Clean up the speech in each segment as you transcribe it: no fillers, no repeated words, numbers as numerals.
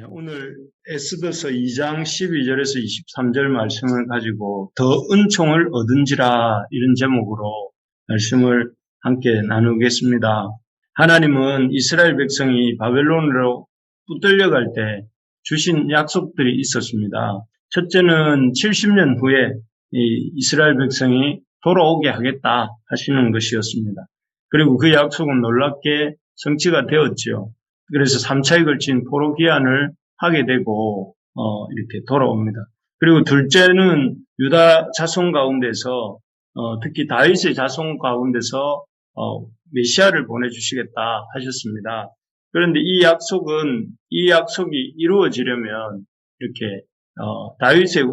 오늘 에스더서 2장 12절에서 23절 말씀을 가지고 더 은총을 얻은지라 이런 제목으로 말씀을 함께 나누겠습니다. 하나님은 이스라엘 백성이 바벨론으로 붙들려갈 때 주신 약속들이 있었습니다. 첫째는 70년 후에 이스라엘 백성이 돌아오게 하겠다 하시는 것이었습니다. 그리고 그 약속은 놀랍게 성취가 되었죠. 그래서 3차에 걸친 포로 기한을 하게 되고 이렇게 돌아옵니다. 그리고 둘째는 유다 자손 가운데서 특히 다윗의 자손 가운데서 메시아를 보내주시겠다 하셨습니다. 그런데 이 약속이 이루어지려면 이렇게 다윗의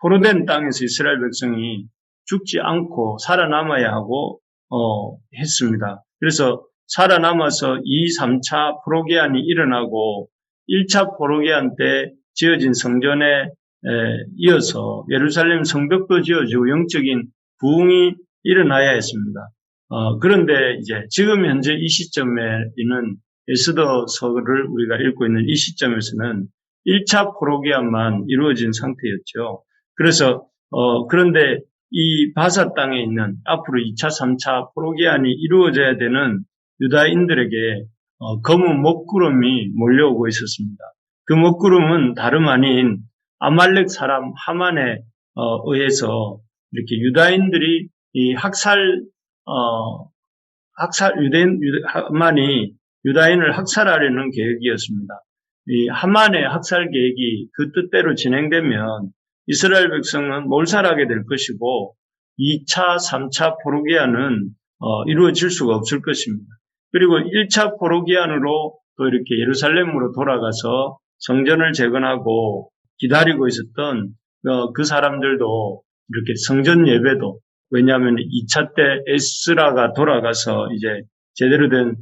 포로된 땅에서 이스라엘 백성이 죽지 않고 살아남아야 하고 했습니다. 그래서 살아남아서 2, 3차 포로기한이 일어나고 1차 포로기한 때 지어진 성전에 이어서 예루살렘 성벽도 지어지고 영적인 부흥이 일어나야 했습니다. 그런데 이제 지금 현재 이 시점에는 에스더서를 우리가 읽고 있는 이 시점에서는 1차 포로기한만 이루어진 상태였죠. 그래서 그런데 이 바사 땅에 있는 앞으로 2차, 3차 포로기한이 이루어져야 되는 유다인들에게 검은 먹구름이 몰려오고 있었습니다. 그 먹구름은 다름 아닌 아말렉 사람 하만에 의해서 이렇게 유다인들이 이 하만이 유다인을 학살하려는 계획이었습니다. 이 하만의 학살 계획이 그 뜻대로 진행되면 이스라엘 백성은 몰살하게 될 것이고 2차, 3차 포로기한은 이루어질 수가 없을 것입니다. 그리고 1차 포로기한으로 또 이렇게 예루살렘으로 돌아가서 성전을 재건하고 기다리고 있었던 그 사람들도 이렇게 성전 예배도, 왜냐하면 2차 때 에스라가 돌아가서 이제 제대로 된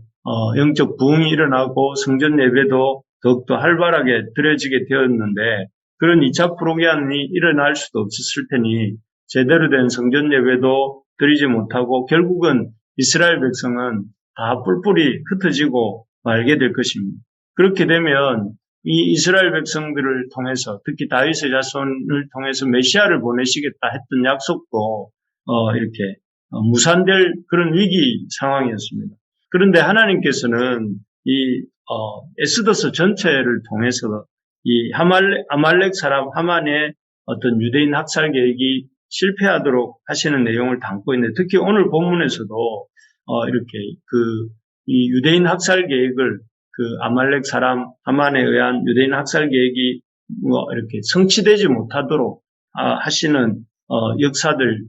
영적 부흥이 일어나고 성전 예배도 더욱더 활발하게 드려지게 되었는데 그런 2차 포로기한이 일어날 수도 없었을 테니 제대로 된 성전 예배도 드리지 못하고 결국은 이스라엘 백성은 다 뿔뿔이 흩어지고 말게 될 것입니다. 그렇게 되면 이 이스라엘 백성들을 통해서 특히 다윗의 자손을 통해서 메시아를 보내시겠다 했던 약속도 이렇게 무산될 그런 위기 상황이었습니다. 그런데 하나님께서는 이 에스더서 전체를 통해서 이 아말렉 사람 하만의 어떤 유대인 학살 계획이 실패하도록 하시는 내용을 담고 있는데 특히 오늘 본문에서도 이렇게 이 유대인 학살 계획을 아말렉 사람 하만에 의한 유대인 학살 계획이 이렇게 성취되지 못하도록 하시는 역사들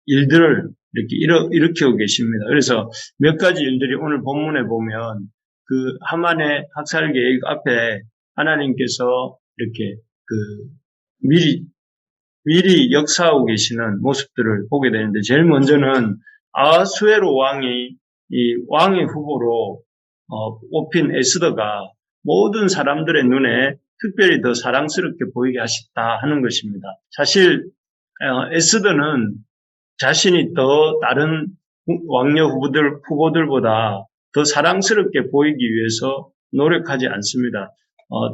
일들을 이렇게 일으키고 계십니다. 그래서 몇 가지 일들이 오늘 본문에 보면 그 하만의 학살 계획 앞에 하나님께서 이렇게 미리 역사하고 계시는 모습들을 보게 되는데 제일 먼저는 아하수에로 왕이 이 왕의 후보로 뽑힌 에스더가 모든 사람들의 눈에 특별히 더 사랑스럽게 보이게 하셨다 하는 것입니다. 사실 에스더는 자신이 더 다른 왕녀 후보들보다 더 사랑스럽게 보이기 위해서 노력하지 않습니다.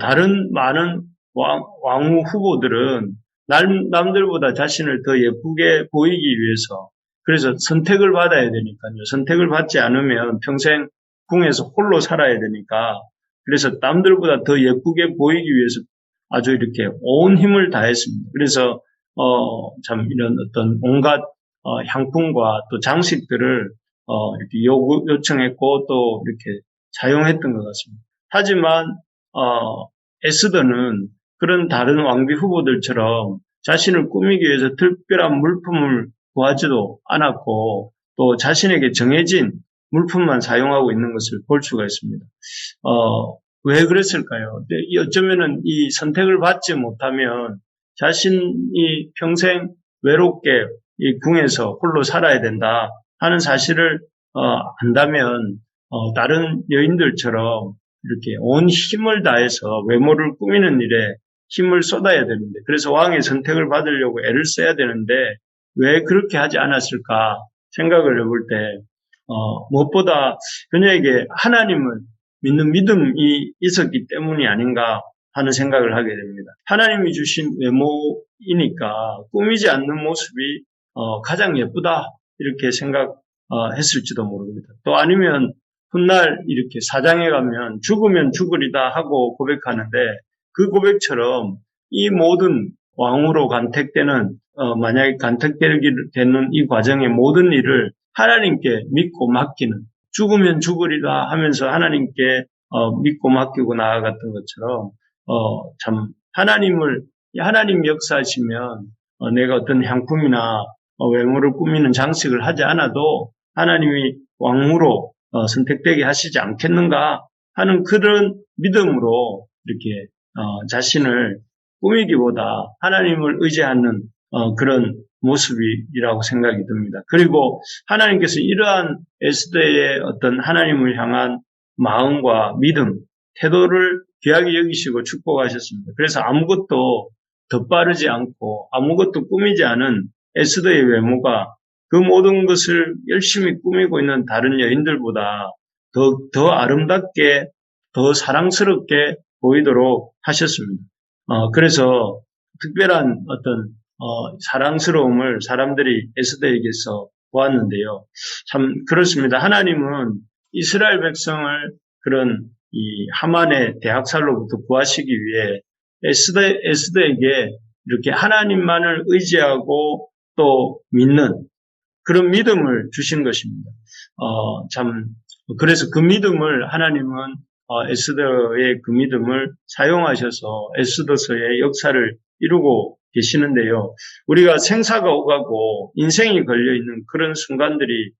다른 많은 왕후 후보들은 남들보다 자신을 더 예쁘게 보이기 위해서 그래서 선택을 받아야 되니까요. 선택을 받지 않으면 평생 궁에서 홀로 살아야 되니까 그래서 남들보다 더 예쁘게 보이기 위해서 아주 이렇게 온 힘을 다했습니다. 그래서 참 이런 어떤 온갖 향품과 또 장식들을 이렇게 요청했고 또 이렇게 사용했던 것 같습니다. 하지만 에스더는 그런 다른 왕비 후보들처럼 자신을 꾸미기 위해서 특별한 물품을 구하지도 않았고 또 자신에게 정해진 물품만 사용하고 있는 것을 볼 수가 있습니다. 왜 그랬을까요? 어쩌면은 이 선택을 받지 못하면 자신이 평생 외롭게 이 궁에서 홀로 살아야 된다 하는 사실을 안다면 다른 여인들처럼 이렇게 온 힘을 다해서 외모를 꾸미는 일에 힘을 쏟아야 되는데 그래서 왕의 선택을 받으려고 애를 써야 되는데 왜 그렇게 하지 않았을까 생각을 해볼 때 무엇보다 그녀에게 하나님을 믿는 믿음이 있었기 때문이 아닌가 하는 생각을 하게 됩니다. 하나님이 주신 외모이니까 꾸미지 않는 모습이 가장 예쁘다 이렇게 생각했을지도 모릅니다. 또 아니면 훗날 이렇게 사장에 가면 죽으면 죽으리다 하고 고백하는데 그 고백처럼 이 모든 왕으로 간택되는 만약에 간택되는 이 과정의 모든 일을 하나님께 믿고 맡기는 죽으면 죽으리라 하면서 하나님께 믿고 맡기고 나아갔던 것처럼 참 하나님 역사하시면 내가 어떤 향품이나 외모를 꾸미는 장식을 하지 않아도 하나님이 왕으로 선택되게 하시지 않겠는가 하는 그런 믿음으로 이렇게 자신을 꾸미기보다 하나님을 의지하는 그런 모습이라고 생각이 듭니다. 그리고 하나님께서 이러한 에스더의 어떤 하나님을 향한 마음과 믿음, 태도를 귀하게 여기시고 축복하셨습니다. 그래서 아무것도 덧바르지 않고 아무것도 꾸미지 않은 에스더의 외모가 그 모든 것을 열심히 꾸미고 있는 다른 여인들보다 더 아름답게, 더 사랑스럽게 보이도록 하셨습니다. 그래서 특별한 어떤 사랑스러움을 사람들이 에스더에게서 보았는데요. 참 그렇습니다. 하나님은 이스라엘 백성을 그런 이 하만의 대학살로부터 구하시기 위해 에스더에게 이렇게 하나님만을 의지하고 또 믿는 그런 믿음을 주신 것입니다. 그래서 그 믿음을 하나님은 에스더의 그 믿음을 사용하셔서 에스더서의 역사를 이루고 계시는데요. 우리가 생사가 오가고 인생이 걸려있는 그런 순간들이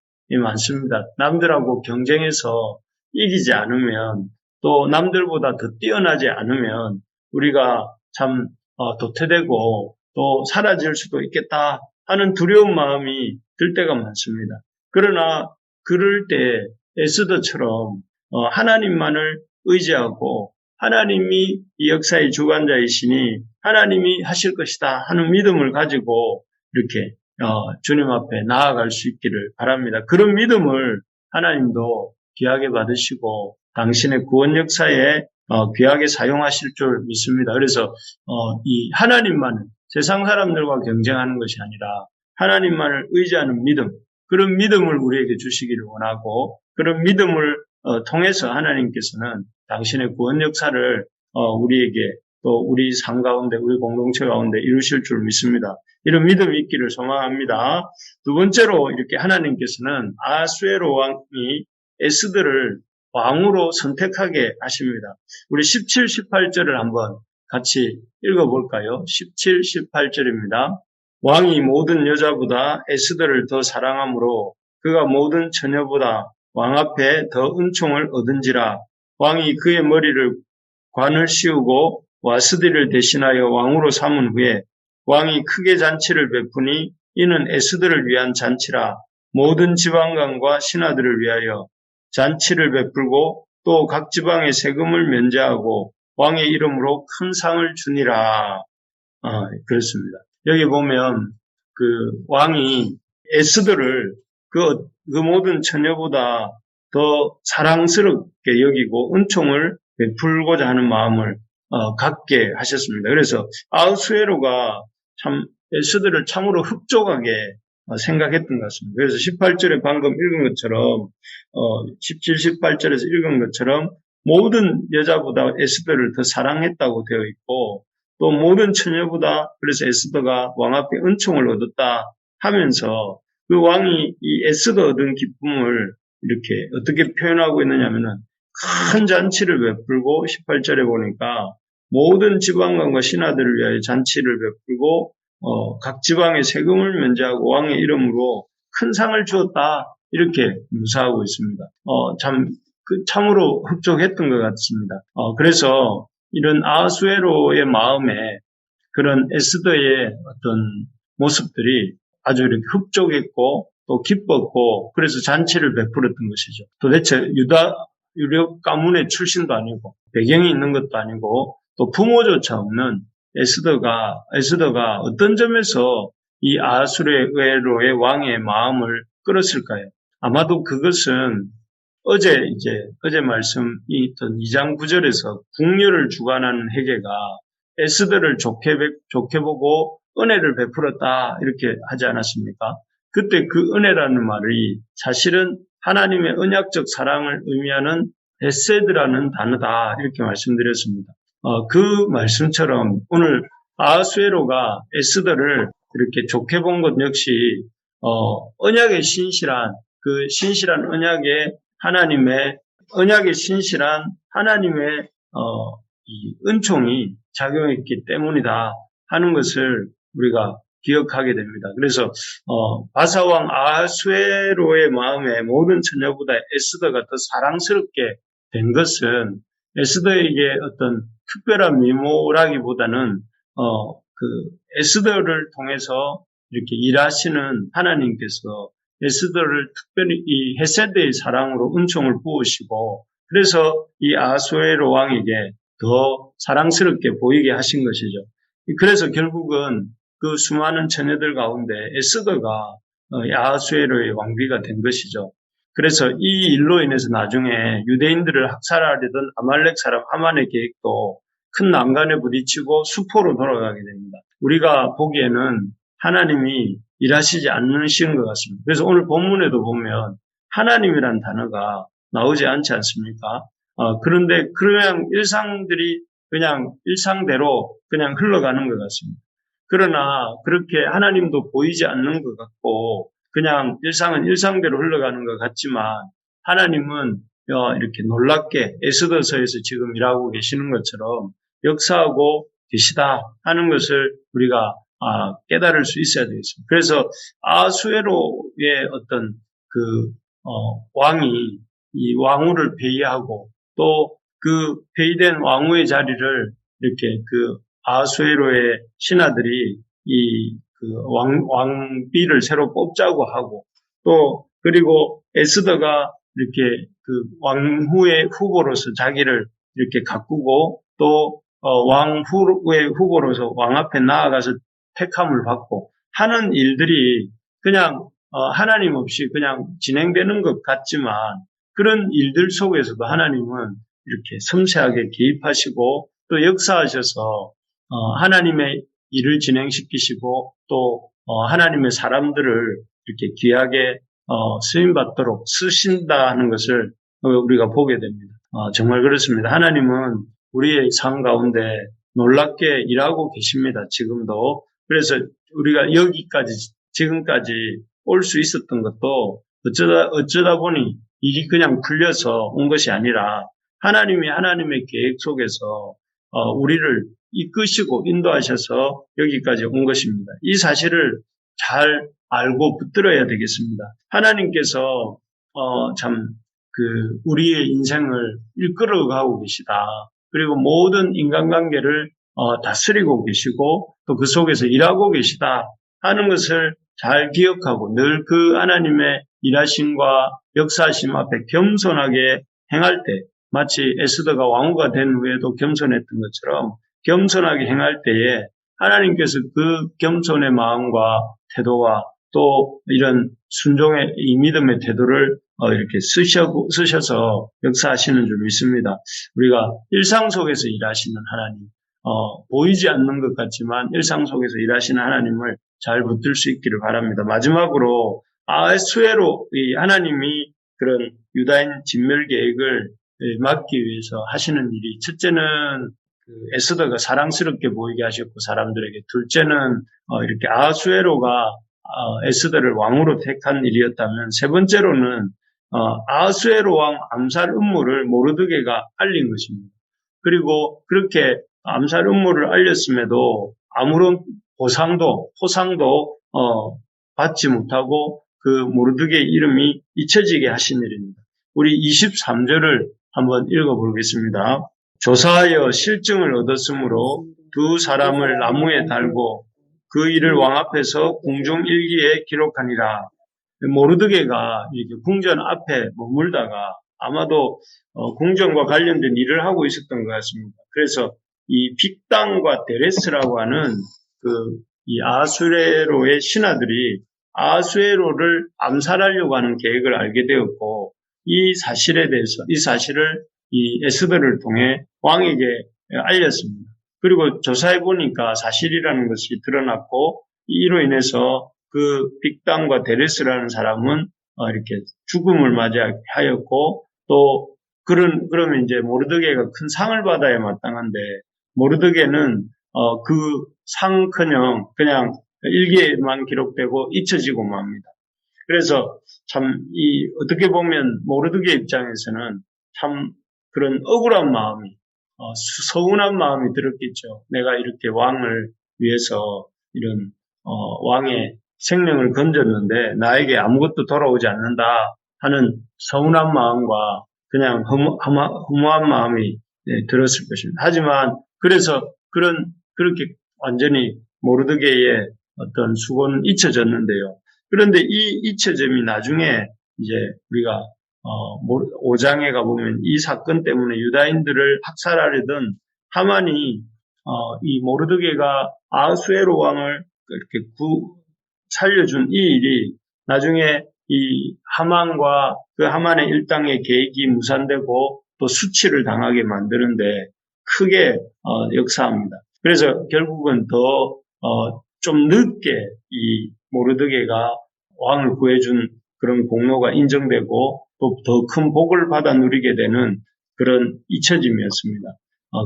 많습니다. 남들하고 경쟁해서 이기지 않으면 또 남들보다 더 뛰어나지 않으면 우리가 참 도태되고 또 사라질 수도 있겠다 하는 두려운 마음이 들 때가 많습니다. 그러나 그럴 때 에스더처럼 하나님만을 의지하고 하나님이 이 역사의 주관자이시니 하나님이 하실 것이다 하는 믿음을 가지고 이렇게 주님 앞에 나아갈 수 있기를 바랍니다. 그런 믿음을 하나님도 귀하게 받으시고 당신의 구원 역사에 귀하게 사용하실 줄 믿습니다. 그래서 이 하나님만을 세상 사람들과 경쟁하는 것이 아니라 하나님만을 의지하는 믿음, 그런 믿음을 우리에게 주시기를 원하고 그런 믿음을 통해서 하나님께서는 당신의 구원 역사를 우리에게 또 우리 삶 가운데 우리 공동체 가운데 이루실 줄 믿습니다. 이런 믿음이 있기를 소망합니다. 두 번째로 이렇게 하나님께서는 아수에로 왕이 에스더를 왕으로 선택하게 하십니다. 우리 17, 18절을 한번 같이 읽어볼까요? 17, 18절입니다. 왕이 모든 여자보다 에스더를 더 사랑하므로 그가 모든 처녀보다 왕 앞에 더 은총을 얻은지라. 왕이 그의 머리를 관을 씌우고 와스디를 대신하여 왕으로 삼은 후에 왕이 크게 잔치를 베푸니 이는 에스더를 위한 잔치라. 모든 지방관과 신하들을 위하여 잔치를 베풀고 또 각 지방의 세금을 면제하고 왕의 이름으로 큰 상을 주니라. 그렇습니다. 여기 보면 그 왕이 에스더를 그 모든 처녀보다 더 사랑스럽게 여기고 은총을 베풀고자 하는 마음을 갖게 하셨습니다. 그래서 아수에로가 참 에스더를 참으로 흡족하게 생각했던 것 같습니다. 그래서 18절에 방금 읽은 것처럼 17, 18절에서 읽은 것처럼 모든 여자보다 에스더를 더 사랑했다고 되어 있고 또 모든 처녀보다 그래서 에스더가 왕 앞에 은총을 얻었다 하면서 그 왕이 이 에스더 얻은 기쁨을 이렇게 어떻게 표현하고 있느냐면은 큰 잔치를 베풀고 18절에 보니까 모든 지방관과 신하들을 위하여 잔치를 베풀고 각 지방의 세금을 면제하고 왕의 이름으로 큰 상을 주었다 이렇게 묘사하고 있습니다. 참으로 흡족했던 것 같습니다. 그래서 이런 아수에로의 마음에 그런 에스더의 어떤 모습들이 아주 이렇게 흡족했고 또 기뻤고 그래서 잔치를 베풀었던 것이죠. 도대체 유력 가문의 출신도 아니고 배경이 있는 것도 아니고 또 부모조차 없는 에스더가 어떤 점에서 이 아수에로의 왕의 마음을 끌었을까요? 아마도 그것은 어제 말씀이 있던 2장 9절에서 국려를 주관하는 회개가 에스더를 좋게 보고 은혜를 베풀었다 이렇게 하지 않았습니까? 그때 그 은혜라는 말이 사실은 하나님의 언약적 사랑을 의미하는 헤세드라는 단어다 이렇게 말씀드렸습니다. 그 말씀처럼 오늘 아하수에로가 에스더를 이렇게 좋게 본 것 역시 언약의 신실한 그 신실한 언약의 신실한 하나님의 이 은총이 작용했기 때문이다 하는 것을 우리가 기억하게 됩니다. 그래서 바사왕 아하수에로의 마음에 모든 처녀보다 에스더가 더 사랑스럽게 된 것은 에스더에게 어떤 특별한 미모라기보다는 그 에스더를 통해서 이렇게 일하시는 하나님께서 에스더를 특별히 이 헤세드의 사랑으로 은총을 부으시고 그래서 이 아하수에로 왕에게 더 사랑스럽게 보이게 하신 것이죠. 그래서 결국은 그 수많은 처녀들 가운데 에스더가 아하수에로의 왕비가 된 것이죠. 그래서 이 일로 인해서 나중에 유대인들을 학살하려던 아말렉 사람 하만의 계획도 큰 난관에 부딪히고 수포로 돌아가게 됩니다. 우리가 보기에는 하나님이 일하시지 않으시는 것 같습니다. 그래서 오늘 본문에도 보면 하나님이란 단어가 나오지 않지 않습니까? 그런데 그냥 일상들이 그냥 일상대로 그냥 흘러가는 것 같습니다. 그러나 그렇게 하나님도 보이지 않는 것 같고 그냥 일상은 일상대로 흘러가는 것 같지만 하나님은 이렇게 놀랍게 에스더서에서 지금 일하고 계시는 것처럼 역사하고 계시다 하는 것을 우리가 깨달을 수 있어야 되겠습니다. 그래서 아하수에로의 어떤 왕이 이 왕후를 폐위하고 또 그 폐위된 왕후의 자리를 이렇게 아하수에로의 신하들이 왕비를 새로 뽑자고 하고 또 그리고 에스더가 이렇게 왕후의 후보로서 자기를 이렇게 가꾸고 또 왕후의 후보로서 왕 앞에 나아가서 택함을 받고 하는 일들이 그냥 하나님 없이 그냥 진행되는 것 같지만 그런 일들 속에서도 하나님은 이렇게 섬세하게 개입하시고 또 역사하셔서 하나님의 일을 진행시키시고 또 하나님의 사람들을 이렇게 귀하게 쓰임받도록 쓰신다 하는 것을 우리가 보게 됩니다. 정말 그렇습니다. 하나님은 우리의 삶 가운데 놀랍게 일하고 계십니다. 지금도. 그래서 우리가 지금까지 올 수 있었던 것도 어쩌다 보니 일이 그냥 풀려서 온 것이 아니라 하나님이 하나님의 계획 속에서 우리를 이끄시고 인도하셔서 여기까지 온 것입니다. 이 사실을 잘 알고 붙들어야 되겠습니다. 하나님께서 우리의 인생을 이끌어가고 계시다. 그리고 모든 인간관계를 다스리고 계시고 또 그 속에서 일하고 계시다 하는 것을 잘 기억하고 늘 그 하나님의 일하심과 역사하심 앞에 겸손하게 행할 때 마치 에스더가 왕후가 된 후에도 겸손했던 것처럼 겸손하게 행할 때에 하나님께서 그 겸손의 마음과 태도와 또 이런 순종의 이 믿음의 태도를 이렇게 쓰셔서 역사하시는 줄 믿습니다. 우리가 일상 속에서 일하시는 하나님, 보이지 않는 것 같지만 일상 속에서 일하시는 하나님을 잘 붙들 수 있기를 바랍니다. 마지막으로 아하수에로 하나님이 그런 유다인 진멸 계획을 막기 위해서 하시는 일이 첫째는 에스더가 사랑스럽게 보이게 하셨고 사람들에게 둘째는 이렇게 아하수에로가 에스더를 왕으로 택한 일이었다면 세 번째로는 아하수에로 왕 암살 음모를 모르드게가 알린 것입니다. 그리고 그렇게 암살 음모를 알렸음에도 아무런 포상도 받지 못하고 그 모르드게의 이름이 잊혀지게 하신 일입니다. 우리 23절을 한번 읽어보겠습니다. 조사하여 실증을 얻었으므로 두 사람을 나무에 달고 그 일을 왕 앞에서 궁중일기에 기록하니라. 모르드게가 이렇게 궁전 앞에 머물다가 아마도 궁전과 관련된 일을 하고 있었던 것 같습니다. 그래서 이 빅당과 데레스라고 하는 이 아하수에로의 신하들이 아하수에로를 암살하려고 하는 계획을 알게 되었고 이 사실에 대해서 이 사실을 이 에스더를 통해 왕에게 알렸습니다. 그리고 조사해 보니까 사실이라는 것이 드러났고 이로 인해서 그 빅담과 데레스라는 사람은 이렇게 죽음을 맞이하였고 또 그러면 이제 모르드게가 큰 상을 받아야 마땅한데 모르드게는 그 상커녕 그냥 일기에만 기록되고 잊혀지고 맙니다. 그래서 참 어떻게 보면 모르드게 입장에서는 참 그런 억울한 마음이 서운한 마음이 들었겠죠. 내가 이렇게 왕을 위해서 이런 왕의 생명을 건졌는데 나에게 아무것도 돌아오지 않는다 하는 서운한 마음과 그냥 허무한 마음이 들었을 것입니다. 하지만 그래서 그렇게 완전히 모르드게의 어떤 수고는 잊혀졌는데요. 그런데 이 잊혀짐이 나중에 이제 우리가 5장에 가보면 이 사건 때문에 유다인들을 학살하려던 하만이 이 모르드게가 아하수에로 왕을 이렇게 살려준 이 일이 나중에 이 하만과 그 하만의 일당의 계획이 무산되고 또 수치를 당하게 만드는데 크게 역사합니다. 그래서 결국은 더 좀 늦게 이 모르드게가 왕을 구해준 그런 공로가 인정되고 또 더 큰 복을 받아 누리게 되는 그런 잊혀짐이었습니다.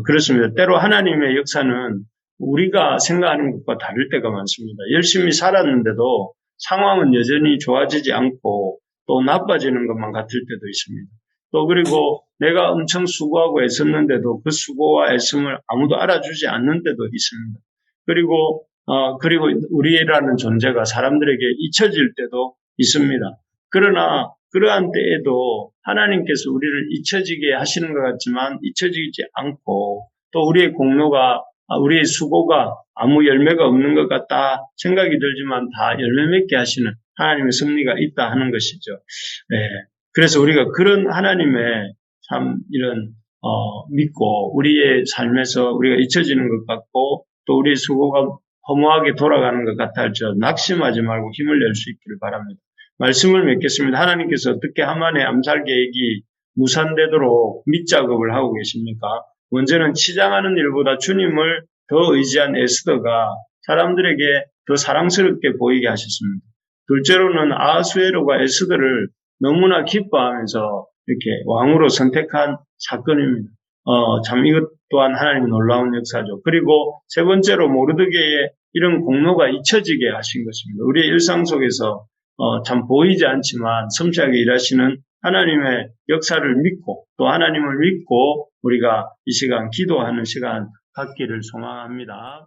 그렇습니다. 때로 하나님의 역사는 우리가 생각하는 것과 다를 때가 많습니다. 열심히 살았는데도 상황은 여전히 좋아지지 않고 또 나빠지는 것만 같을 때도 있습니다. 또 그리고 내가 엄청 수고하고 애썼는데도 그 수고와 애씀을 아무도 알아주지 않는 때도 있습니다. 그리고 우리라는 존재가 사람들에게 잊혀질 때도 있습니다. 그러나 그러한 때에도 하나님께서 우리를 잊혀지게 하시는 것 같지만 잊혀지지 않고 또 우리의 공로가 우리의 수고가 아무 열매가 없는 것 같다 생각이 들지만 다 열매 맺게 하시는 하나님의 섭리가 있다 하는 것이죠. 네. 그래서 우리가 그런 하나님의 참 이런 믿고 우리의 삶에서 우리가 잊혀지는 것 같고 또 우리의 수고가 허무하게 돌아가는 것 같아 할지라도 낙심하지 말고 힘을 낼 수 있기를 바랍니다. 말씀을 맺겠습니다. 하나님께서 어떻게 하만의 암살 계획이 무산되도록 밑작업을 하고 계십니까? 먼저는 치장하는 일보다 주님을 더 의지한 에스더가 사람들에게 더 사랑스럽게 보이게 하셨습니다. 둘째로는 아하수에로가 에스더를 너무나 기뻐하면서 이렇게 왕으로 선택한 사건입니다. 참 이것 또한 하나님의 놀라운 역사죠. 그리고 세 번째로 모르드게의 이런 공로가 잊혀지게 하신 것입니다. 우리의 일상 속에서 참 보이지 않지만 섬세하게 일하시는 하나님의 역사를 믿고 또 하나님을 믿고 우리가 이 시간 기도하는 시간 갖기를 소망합니다.